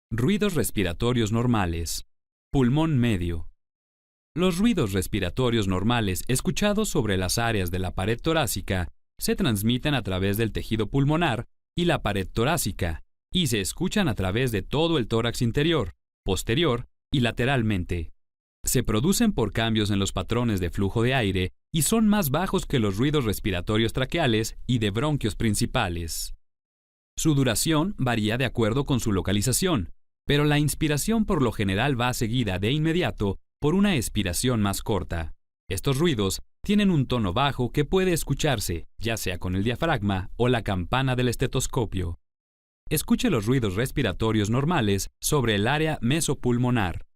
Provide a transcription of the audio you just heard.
Ruidos respiratorios normales. Pulmón medio. Los ruidos respiratorios normales escuchados sobre las áreas de la pared torácica se transmiten a través del tejido pulmonar y la pared torácica, y se escuchan a través de todo el tórax interior, posterior y lateralmente. Se producen por cambios en los patrones de flujo de aire y son más bajos que los ruidos respiratorios traqueales y de bronquios principales. Su duración varía de acuerdo con su localización, pero la inspiración por lo general va seguida de inmediato por una expiración más corta. Estos ruidos tienen un tono bajo que puede escucharse, ya sea con el diafragma o la campana del estetoscopio. Escuche los ruidos respiratorios normales sobre el área mesopulmonar.